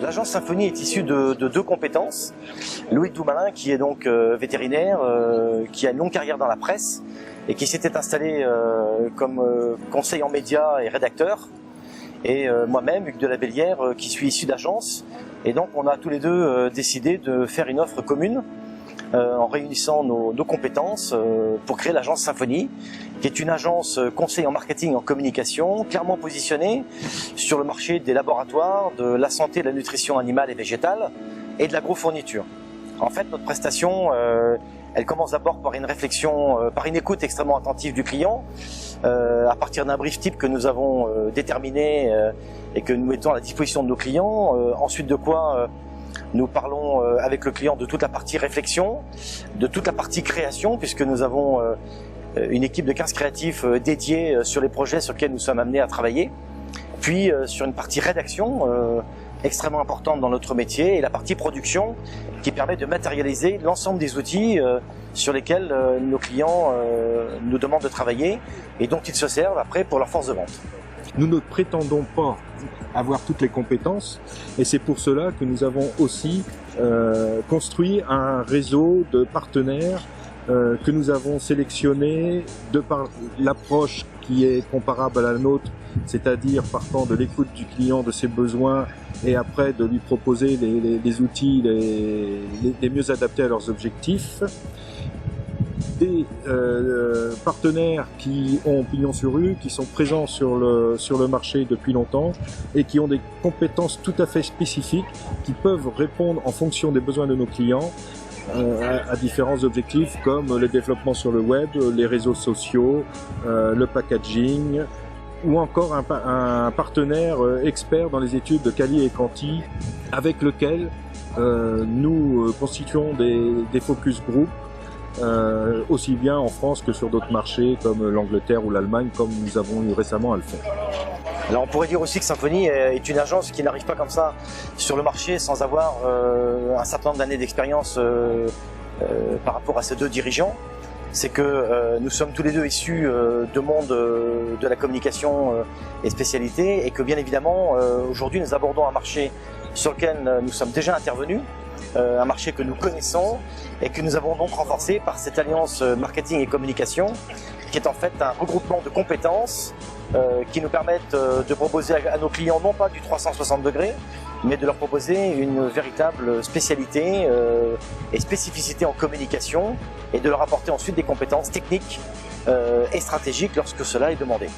L'agence Symphonie est issue de deux compétences. Loïc Doumalin, qui est donc vétérinaire, qui a une longue carrière dans la presse et qui s'était installé comme conseiller en médias et rédacteur. Et moi-même, Hugues de la Bellière, qui suis issu d'agence. Et donc on a tous les deux décidé de faire une offre commune en réunissant nos compétences pour créer l'agence Symphonie, qui est une agence conseil en marketing et en communication, clairement positionnée sur le marché des laboratoires, de la santé, de la nutrition animale et végétale et de l'agrofourniture. En fait, notre prestation, elle commence d'abord par une réflexion, par une écoute extrêmement attentive du client, à partir d'un brief type que nous avons déterminé et que nous mettons à la disposition de nos clients. Ensuite de quoi nous parlons avec le client de toute la partie réflexion, de toute la partie création, puisque nous avons une équipe de 15 créatifs dédiés sur les projets sur lesquels nous sommes amenés à travailler. Puis sur une partie rédaction extrêmement importante dans notre métier, et la partie production qui permet de matérialiser l'ensemble des outils sur lesquels nos clients nous demandent de travailler et dont ils se servent après pour leur force de vente. Nous ne prétendons pas avoir toutes les compétences, et c'est pour cela que nous avons aussi construit un réseau de partenaires que nous avons sélectionné de par l'approche qui est comparable à la nôtre, c'est-à-dire partant de l'écoute du client, de ses besoins, et après de lui proposer les outils les mieux adaptés à leurs objectifs. Des partenaires qui ont pignon sur rue, qui sont présents sur le marché depuis longtemps et qui ont des compétences tout à fait spécifiques, qui peuvent répondre en fonction des besoins de nos clients à différents objectifs comme le développement sur le web, les réseaux sociaux, le packaging, ou encore un partenaire expert dans les études de quali et quanti avec lequel nous constituons des focus group aussi bien en France que sur d'autres marchés comme l'Angleterre ou l'Allemagne, comme nous avons eu récemment à le faire. Alors on pourrait dire aussi que Symphonie est une agence qui n'arrive pas comme ça sur le marché sans avoir un certain nombre d'années d'expérience par rapport à ces deux dirigeants. C'est que nous sommes tous les deux issus de monde de la communication et spécialité, et que bien évidemment aujourd'hui nous abordons un marché sur lequel nous sommes déjà intervenus, un marché que nous connaissons et que nous avons donc renforcé par cette alliance marketing et communication, qui est en fait un regroupement de compétences qui nous permettent de proposer à nos clients non pas du 360 degrés, mais de leur proposer une véritable spécialité et spécificité en communication, et de leur apporter ensuite des compétences techniques et stratégiques lorsque cela est demandé.